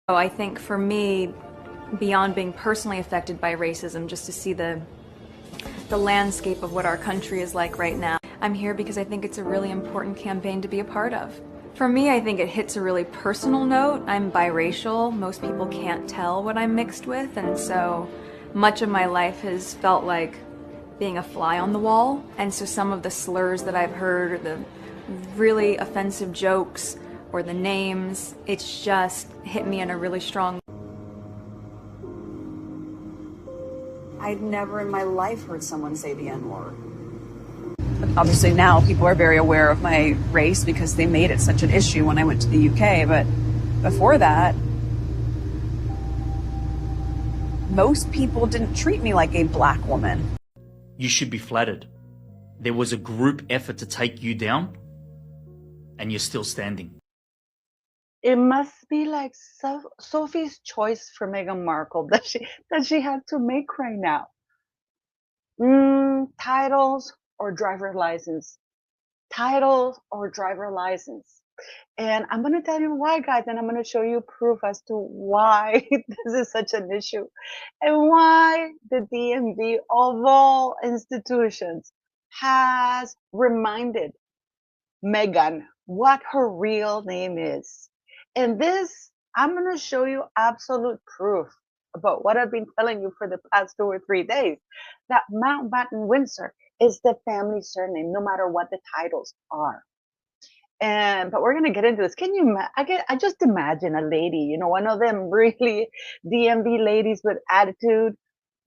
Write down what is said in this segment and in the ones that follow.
So I think for me, beyond being personally affected by racism, just to see the landscape of what our country is like right now, I'm here because I think it's a really important campaign to be a part of. For me, I think it hits a really personal note. I'm biracial. Most people can't tell what I'm mixed with, and so much of my life has felt like being a fly on the wall. And so some of the slurs that I've heard, or the really offensive jokes, or the names, it's just hit me in a really strong. I'd never in my life heard someone say the N-word. Obviously now people are very aware of my race because they made it such an issue when I went to the UK, but before that, most people didn't treat me like a black woman. You should be flattered. There was a group effort to take you down, and you're still standing. It must be like Sophie's choice for Meghan Markle that she had to make right now. Titles or driver license. Titles or driver license. And I'm going to tell you why, guys, and I'm going to show you proof as to why this is such an issue and why the DMV of all institutions has reminded Meghan what her real name is. And this, I'm going to show you absolute proof about what I've been telling you for the past 2 or 3 days, that Mountbatten-Windsor is the family surname, no matter what the titles are. But we're gonna get into this. Can you? I just imagine a lady, one of them really DMV ladies with attitude.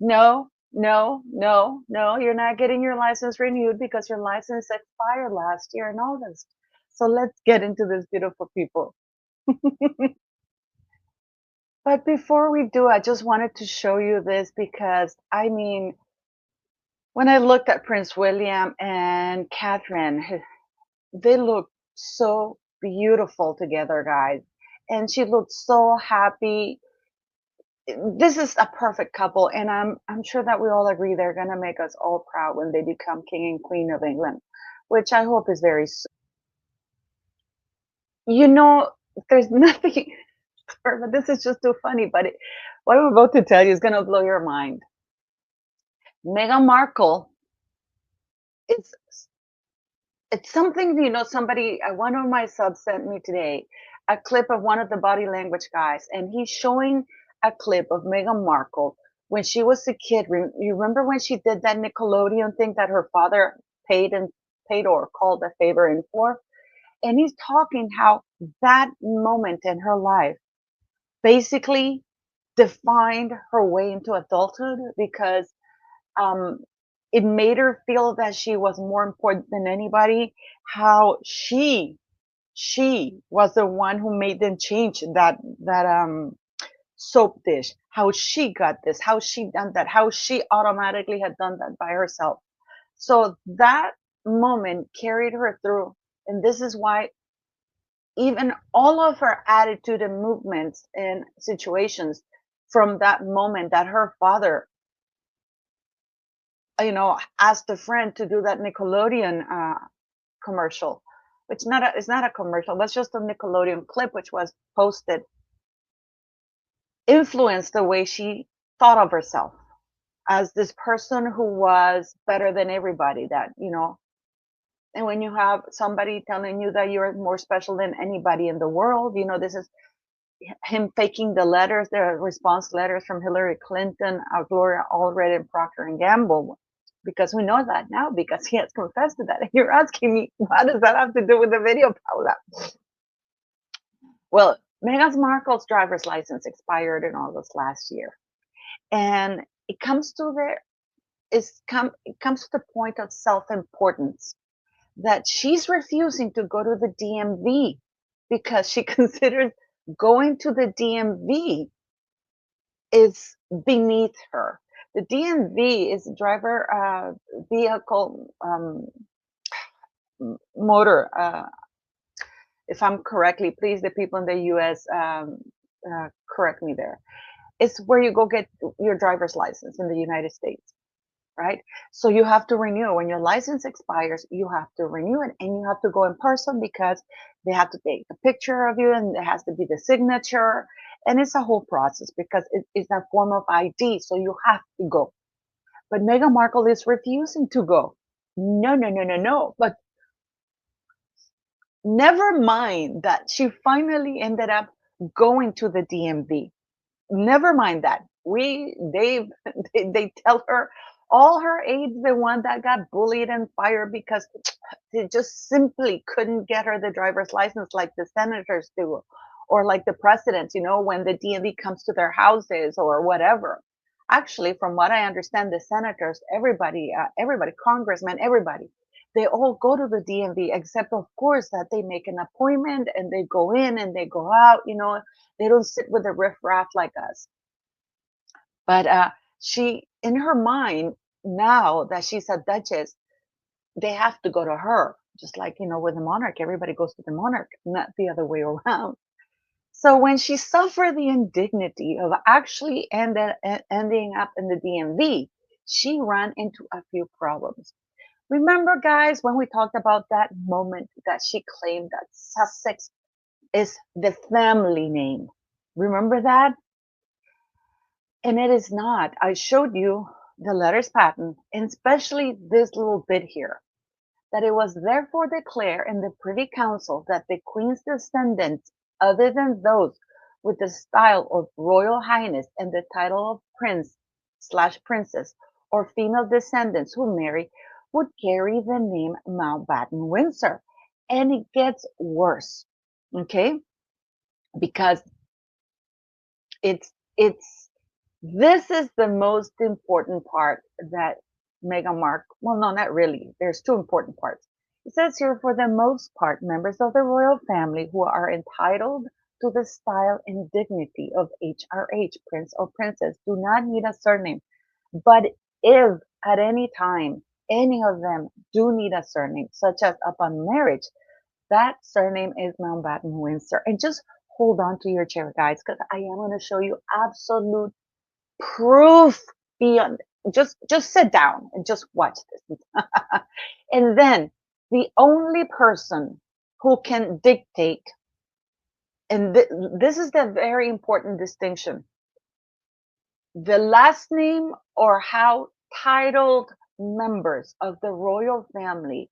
No, no, no, no. You're not getting your license renewed because your license expired last year in August. So let's get into this, beautiful people. But before we do, I just wanted to show you this because I mean, when I looked at Prince William and Catherine, they look so beautiful together, guys, and she looked so happy. This is a perfect couple, and I'm sure that we all agree they're gonna make us all proud when they become king and queen of England, which I hope is very soon. There's nothing but this is just too funny, but what I'm about to tell you is gonna blow your mind. Meghan Markle is it's something, somebody, one of my subs sent me today a clip of one of the body language guys, and he's showing a clip of Meghan Markle when she was a kid. You remember when she did that Nickelodeon thing that her father paid or called a favor in for? And he's talking how that moment in her life basically defined her way into adulthood because it made her feel that she was more important than anybody, how she was the one who made them change that soap dish, how she got this, how she done that, how she automatically had done that by herself. So that moment carried her through. And this is why even all of her attitude and movements and situations from that moment that her father asked a friend to do that Nickelodeon commercial, which it's not a commercial, that's just a Nickelodeon clip which was posted, influenced the way she thought of herself as this person who was better than everybody, and when you have somebody telling you that you're more special than anybody in the world, this is him faking the response letters from Hillary Clinton, Gloria Allred, and Procter and Gamble, because we know that now because he has confessed to that. And you're asking me, what does that have to do with the video, Paula? Well, Meghan Markle's driver's license expired in August last year, and it comes to the point of self-importance that she's refusing to go to the DMV because she considers going to the DMV is beneath her. The DMV is driver vehicle motor. If I'm correctly, please, the people in the US correct me there. It's where you go get your driver's license in the United States, right? So you have to renew. When your license expires, you have to renew it, and you have to go in person because they have to take a picture of you, and there has to be the signature, And it's a whole process because it's a form of ID, so you have to go. But Meghan Markle is refusing to go. No, no, no, no, no. But never mind that she finally ended up going to the DMV. Never mind that. They tell her all her aides, the one that got bullied and fired because they just simply couldn't get her the driver's license like the senators do, or like the presidents, when the DMV comes to their houses or whatever. Actually, from what I understand, the senators, everybody, congressmen, everybody, they all go to the DMV, except of course that they make an appointment and they go in and they go out. They don't sit with the riffraff like us. But she, in her mind, now that she's a duchess, they have to go to her. Just like, with the monarch, everybody goes to the monarch, not the other way around. So when she suffered the indignity of actually ending up in the DMV, she ran into a few problems. Remember, guys, when we talked about that moment that she claimed that Sussex is the family name? Remember that? And it is not. I showed you the letters patent, and especially this little bit here, that it was therefore declared in the Privy Council that the Queen's descendants, other than those with the style of Royal Highness and the title of Prince/Princess, or female descendants who marry, would carry the name Mountbatten-Windsor. And it gets worse, okay? Because this is the most important part that Meghan Markle, well, no, not really. There's two important parts. It says here, for the most part, members of the royal family who are entitled to the style and dignity of HRH, Prince or Princess, do not need a surname. But if at any time any of them do need a surname, such as upon marriage, that surname is Mountbatten-Windsor. And just hold on to your chair, guys, because I am going to show you absolute proof beyond. Just sit down and just watch this. And then the only person who can dictate, and this is the very important distinction, the last name or how titled members of the royal family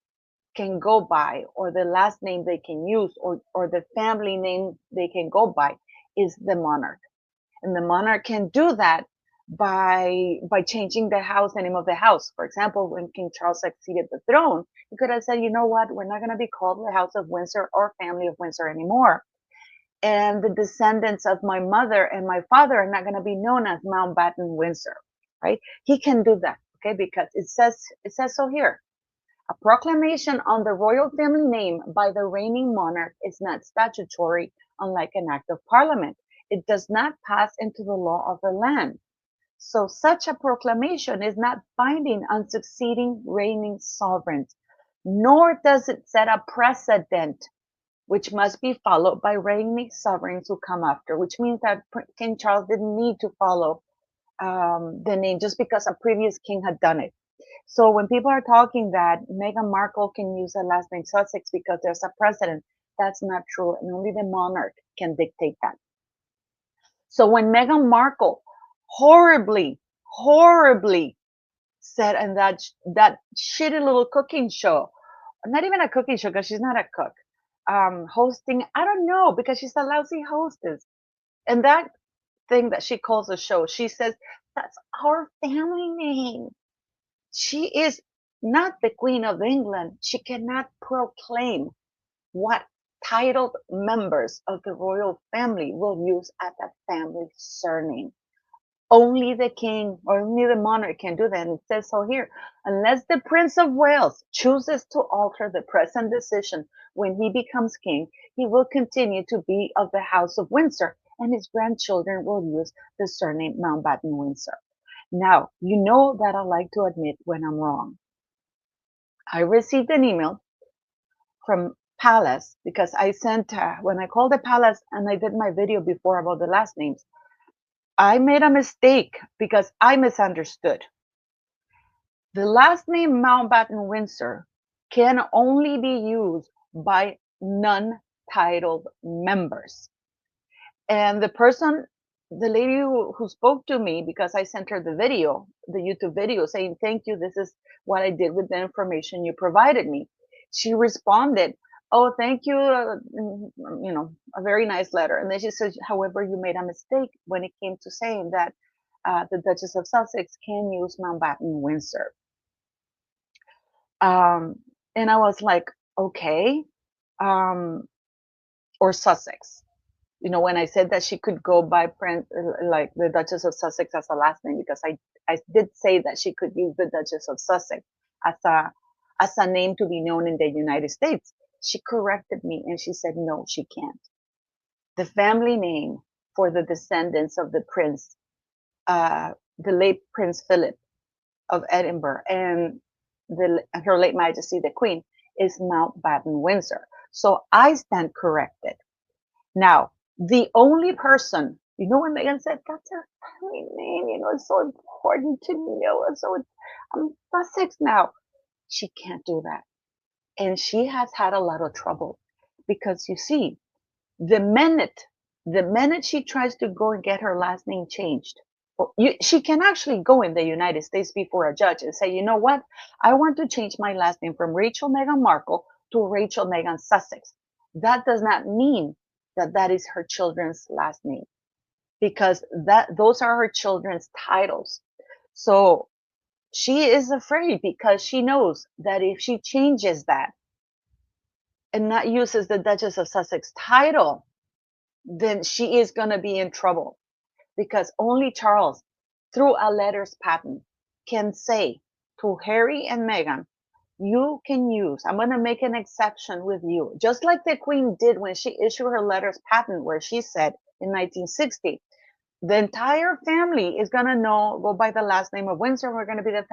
can go by, or the last name they can use, or the family name they can go by, is the monarch. And the monarch can do that by changing the name of the house. For example, when King Charles succeeded the throne, he could have said, you know what, we're not going to be called the House of Windsor or Family of Windsor anymore. And the descendants of my mother and my father are not going to be known as Mountbatten-Windsor, right? He can do that, okay? Because it says so here. A proclamation on the royal family name by the reigning monarch is not statutory, unlike an act of parliament. It does not pass into the law of the land. So such a proclamation is not binding on succeeding reigning sovereigns, nor does it set a precedent which must be followed by reigning sovereigns who come after, which means that King Charles didn't need to follow the name just because a previous king had done it. So when people are talking that Meghan Markle can use the last name Sussex because there's a precedent, that's not true, and only the monarch can dictate that. So when Meghan Markle horribly said in that shitty little cooking show, not even a cooking show because she's not a cook, hosting, I don't know, because she's a lousy hostess. And that thing that she calls a show, she says, that's our family name. She is not the Queen of England. She cannot proclaim what titled members of the royal family will use as a family surname. Only the king or only the monarch can do that. And it says so here, unless the Prince of Wales chooses to alter the present decision when he becomes king, he will continue to be of the House of Windsor, and his grandchildren will use the surname Mountbatten-Windsor. Now, you know that I like to admit when I'm wrong. I received an email from Palace because I sent, when I called the Palace and I did my video before about the last names, I made a mistake because I misunderstood. The last name Mountbatten-Windsor can only be used by non-titled members. And the lady who spoke to me, because I sent her the video, the YouTube video saying, thank you, this is what I did with the information you provided me. She responded, oh, thank you, a very nice letter. And then she said, however, you made a mistake when it came to saying that the Duchess of Sussex can use Mountbatten-Windsor. And I was like, okay, or Sussex. When I said that she could go by like the Duchess of Sussex as a last name, because I did say that she could use the Duchess of Sussex as a name to be known in the United States. She corrected me and she said, no, she can't. The family name for the descendants of the prince, the late Prince Philip of Edinburgh, and Her late Majesty the Queen, is Mountbatten-Windsor. So I stand corrected. Now, the only person, when Meghan said, that's her family name, it's so important to know. So I'm Sussex now. She can't do that. And she has had a lot of trouble because you see, the minute she tries to go and get her last name changed, she can actually go in the United States before a judge and say, you know what? I want to change my last name from Rachel Meghan Markle to Rachel Meghan Sussex. That does not mean that is her children's last name, because those are her children's titles. So she is afraid because she knows that if she changes that and not uses the Duchess of Sussex title, then she is going to be in trouble, because only Charles, through a letters patent, can say to Harry and Meghan, you can use, I'm going to make an exception with you. Just like the Queen did when she issued her letters patent, where she said in 1960, the entire family is going to go by the last name of Windsor. We're going to be the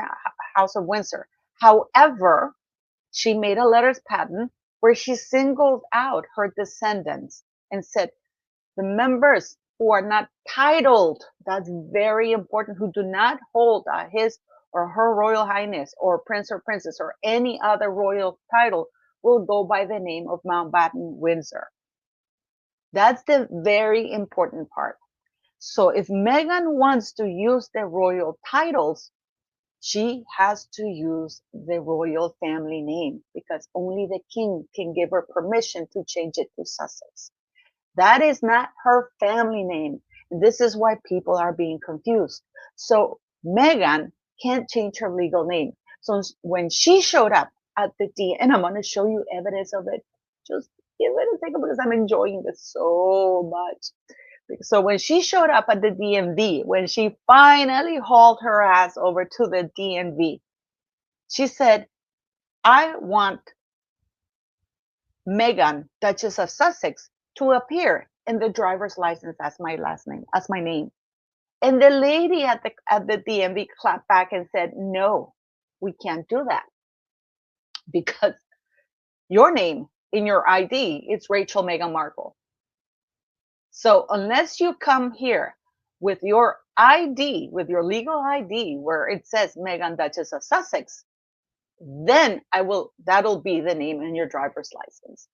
House of Windsor. However, she made a letters patent where she singled out her descendants and said, the members who are not titled, that's very important, who do not hold his or her Royal Highness or Prince or Princess or any other royal title, will go by the name of Mountbatten-Windsor. That's the very important part. So if Meghan wants to use the royal titles, she has to use the royal family name, because only the king can give her permission to change it to Sussex. That is not her family name. This is why people are being confused. So Meghan can't change her legal name. So when she showed up at the DMV, and I'm going to show you evidence of it, just give it a second because I'm enjoying this so much. So when she showed up at the DMV, when she finally hauled her ass over to the DMV, she said, I want Meghan, Duchess of Sussex, to appear in the driver's license as my last name, as my name. And the lady at the DMV clapped back and said, no, we can't do that, because your name in your ID is Rachel Meghan Markle. So unless you come here with your ID, with your legal ID, where it says Meghan, Duchess of Sussex, then that'll be the name in your driver's license.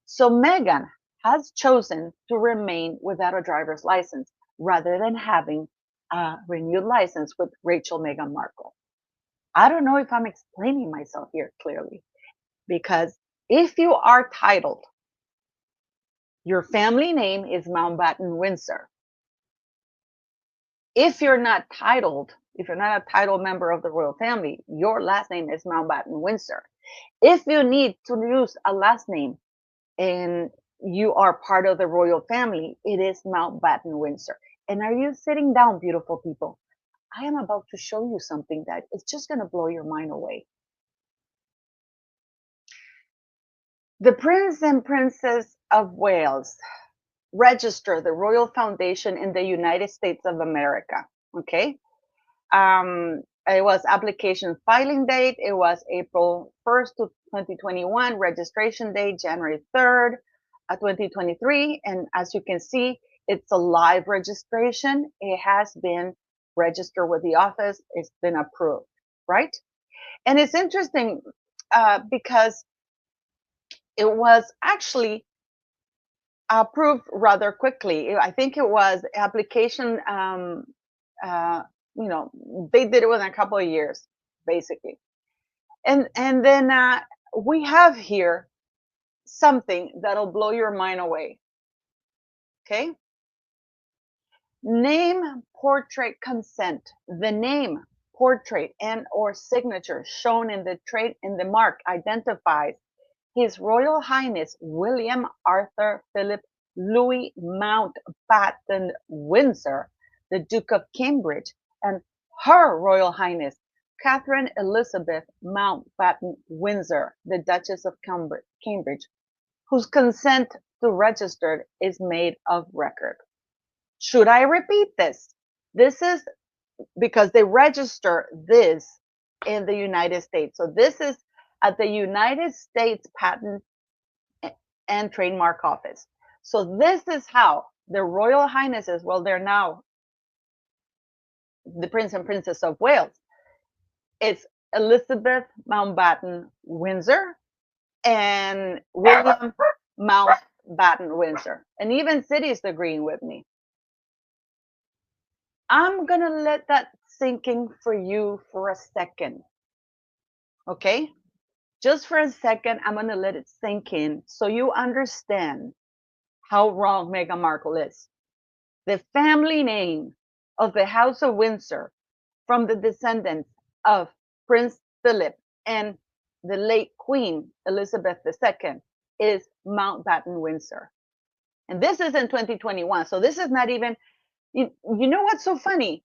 So Meghan has chosen to remain without a driver's license rather than having a renewed license with Rachel Meghan Markle. I don't know if I'm explaining myself here clearly, because if you are titled, your family name is Mountbatten-Windsor. If you're not titled, if you're not a titled member of the royal family, your last name is Mountbatten-Windsor. If you need to use a last name and you are part of the royal family, it is Mountbatten-Windsor. And are you sitting down, beautiful people? I am about to show you something that is just going to blow your mind away. The Prince and Princess of Wales register the Royal Foundation in the United States of America. Okay. It was application filing date. It was April 1st, 2021. Registration date, January 3rd, 2023. And as you can see, it's a live registration. It has been registered with the office. It's been approved, right? And it's interesting because it was actually approved rather quickly. I think it was application, they did it within a couple of years, basically. And then we have here something that'll blow your mind away. Okay? Name, portrait, consent. The name, portrait, and or signature shown in the mark identifies His Royal Highness William Arthur Philip Louis Mountbatten-Windsor, the Duke of Cambridge, and Her Royal Highness Catherine Elizabeth Mountbatten-Windsor, the Duchess of Cambridge, whose consent to register is made of record. Should I repeat this? This is because they register this in the United States. So this is at the United States Patent and Trademark Office. So this is how the Royal Highnesses, well, they're now the Prince and Princess of Wales. It's Elizabeth Mountbatten-Windsor and William Mountbatten-Windsor. And even cities agreeing with me. I'm going to let that sink in for you for a second. Okay? Just for a second, I'm going to let it sink in so you understand how wrong Meghan Markle is. The family name of the House of Windsor from the descendants of Prince Philip and the late Queen Elizabeth II is Mountbatten-Windsor. And this is in 2021. So this is not even, you know what's so funny?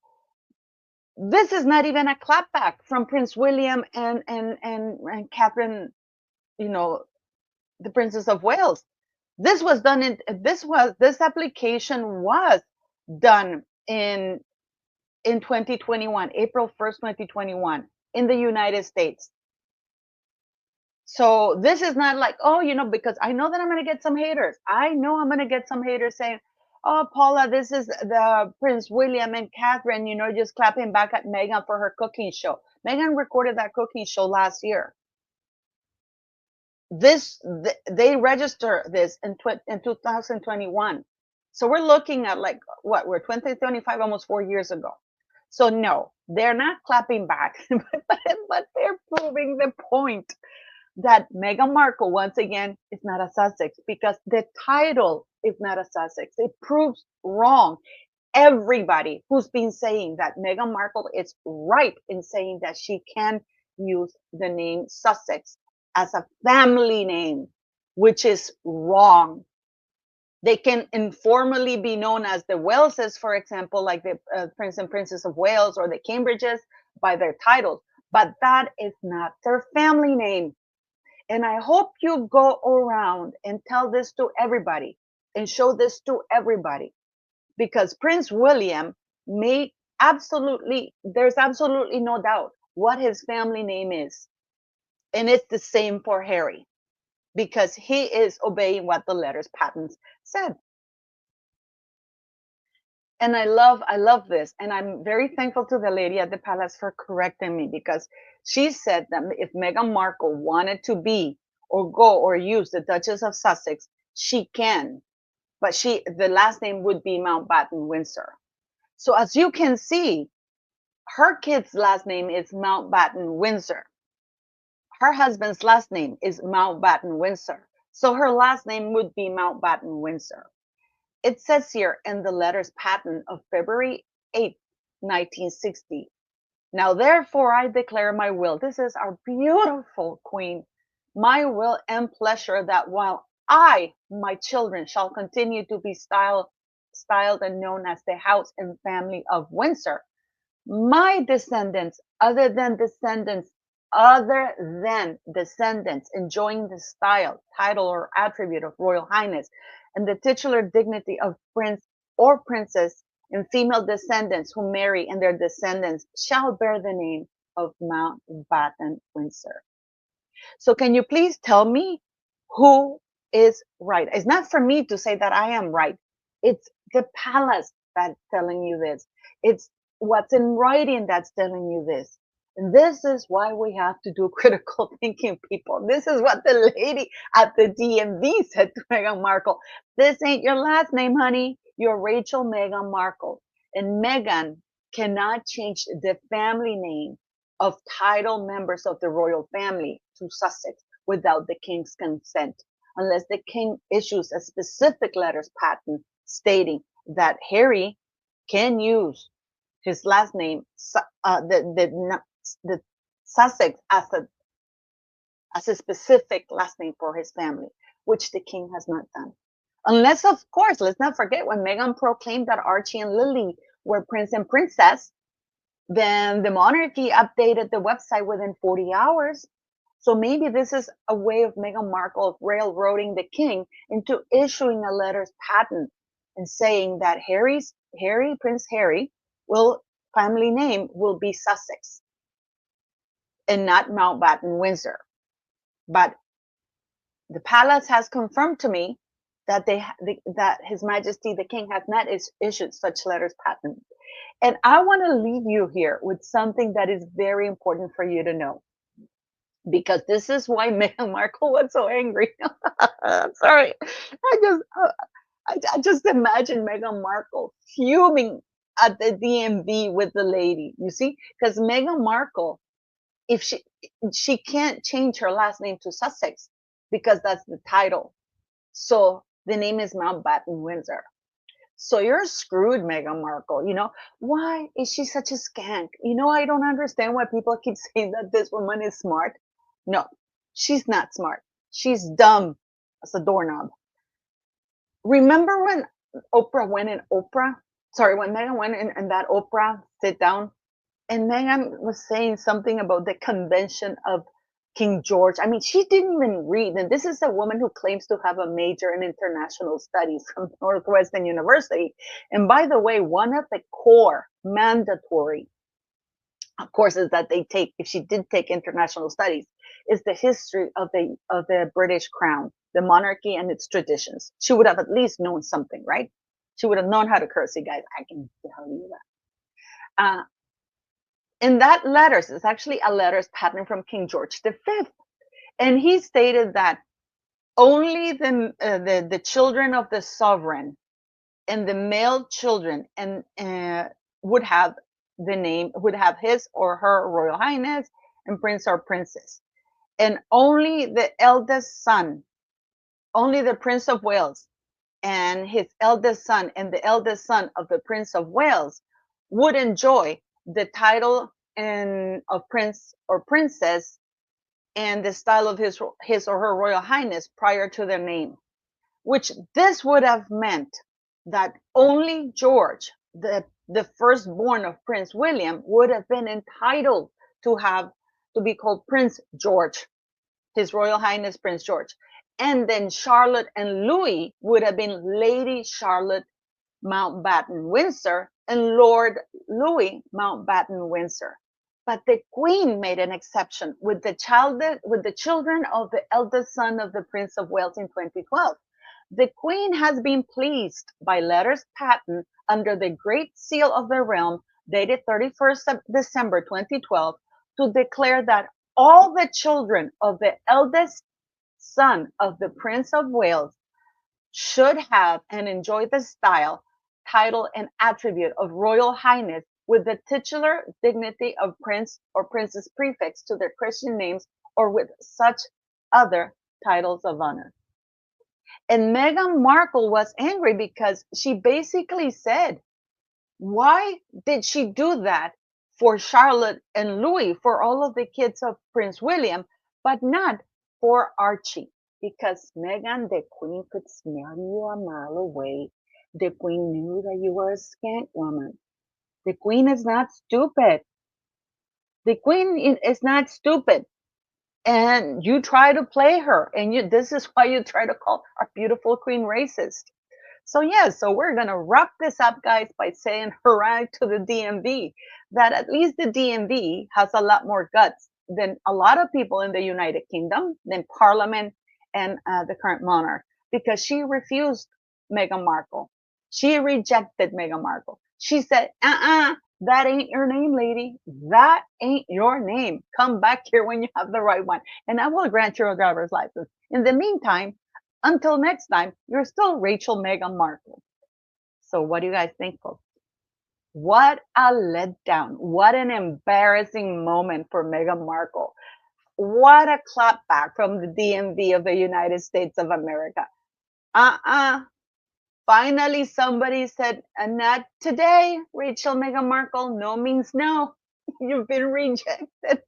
This is not even a clapback from Prince William and Catherine, the Princess of Wales. This was done this application was done in 2021, April 1st, 2021, in the United States. So this is not like, because I know that I'm going to get some haters. I know I'm going to get some haters saying, oh, Paula, this is the Prince William and Catherine, just clapping back at Meghan for her cooking show. Meghan recorded that cooking show last year. They register this in 2021. So we're looking at we're 2025, almost 4 years ago. So no, they're not clapping back, but they're proving the point that Meghan Markle, once again, is not a Sussex because the title is not a Sussex. It proves wrong. Everybody who's been saying that Meghan Markle is right in saying that she can use the name Sussex as a family name, which is wrong. They can informally be known as the Waleses, for example, like the Prince and Princess of Wales or the Cambridges by their titles, but that is not their family name. And I hope you go around and tell this to everybody and show this to everybody, because Prince William there's absolutely no doubt what his family name is. And it's the same for Harry, because he is obeying what the letters patents said. And I love this. And I'm very thankful to the lady at the palace for correcting me, because she said that if Meghan Markle wanted to be or go or use the Duchess of Sussex, she can. But the last name would be Mountbatten-Windsor. So as you can see, her kid's last name is Mountbatten-Windsor. Her husband's last name is Mountbatten-Windsor. So her last name would be Mountbatten-Windsor. It says here in the letters patent of February 8, 1960. Now, therefore, I declare my will. This is our beautiful queen. My will and pleasure that while I, my children, shall continue to be styled and known as the house and family of Windsor, my descendants, other than descendants enjoying the style, title, or attribute of Royal Highness and the titular dignity of Prince or Princess, and female descendants who marry and their descendants shall bear the name of Mountbatten-Windsor. So can you please tell me who is right? It's not for me to say that I am right. It's the palace that's telling you this. It's what's in writing that's telling you this. And this is why we have to do critical thinking, people. This is what the lady at the DMV said to Meghan Markle. This ain't your last name, honey. You're Rachel Meghan Markle. And Meghan cannot change the family name of title members of the royal family to Sussex without the king's consent, unless the king issues a specific letters patent stating that Harry can use his last name, the Sussex, as a specific last name for his family, which the king has not done. Unless, of course, let's not forget when Meghan proclaimed that Archie and Lily were prince and princess, then the monarchy updated the website within 40 hours. So maybe this is a way of Meghan Markle railroading the king into issuing a letters patent and saying that Prince Harry family name will be Sussex and not Mountbatten-Windsor. But the palace has confirmed to me that that His Majesty the King has not issued such letters patent. And I want to leave you here with something that is very important for you to know, because this is why Meghan Markle was so angry. Sorry, I just imagine Meghan Markle fuming at the DMV with the lady. You see, because Meghan Markle, if she can't change her last name to Sussex because that's the title, so the name is Mountbatten-Windsor. So you're screwed, Meghan Markle. You know, why is she such a skank? You know, I don't understand why people keep saying that this woman is smart. No, she's not smart. She's dumb as a doorknob. Remember when when Meghan went in that Oprah sit down, and Meghan was saying something about the convention of King George. I mean, she didn't even read. And this is a woman who claims to have a major in international studies from Northwestern University. And by the way, one of the core mandatory courses that they take, if she did take international studies, is the history of the British crown, the monarchy and its traditions. She would have at least known something, right? She would have known how to curse, you guys. I can tell you that. In that letters, it's actually a letters patent from King George V, and he stated that only the children of the sovereign and the male children would have his or her Royal Highness and Prince or Princess, and only the eldest son, only the Prince of Wales and his eldest son and the eldest son of the Prince of Wales would enjoy the title of Prince or Princess and the style of his or her Royal Highness prior to their name, which this would have meant that only George, the firstborn of Prince William, would have been entitled to be called Prince George, His Royal Highness Prince George. And then Charlotte and Louis would have been Lady Charlotte Mountbatten-Windsor and Lord Louis Mountbatten-Windsor. But the Queen made an exception with the children of the eldest son of the Prince of Wales in 2012. The Queen has been pleased by letters patent under the Great Seal of the Realm, dated 31st of December 2012, to declare that all the children of the eldest son of the Prince of Wales should have and enjoy the style, title, and attribute of Royal Highness with the titular dignity of Prince or Princess prefix to their Christian names or with such other titles of honor. And Meghan Markle was angry because she basically said, why did she do that for Charlotte and Louis, for all of the kids of Prince William, but not for Archie? Because Meghan, the Queen could smell you a mile away. The Queen knew that you were a skank woman. The Queen is not stupid. The Queen is not stupid. And you try to play her. And this is why you try to call our beautiful Queen racist. So so we're going to wrap this up, guys, by saying hurrah to the DMV. That at least the DMV has a lot more guts than a lot of people in the United Kingdom, than Parliament and the current monarch, because she refused Meghan Markle. She rejected Meghan Markle. She said, That ain't your name, lady. That ain't your name. Come back here when you have the right one, and I will grant you a driver's license. In the meantime, until next time, you're still Rachel Meghan Markle. So what do you guys think, folks? What a letdown. What an embarrassing moment for Meghan Markle. What a clapback from the DMV of the United States of America. Finally, somebody said, not today, Rachel Meghan Markle. No means no. You've been rejected.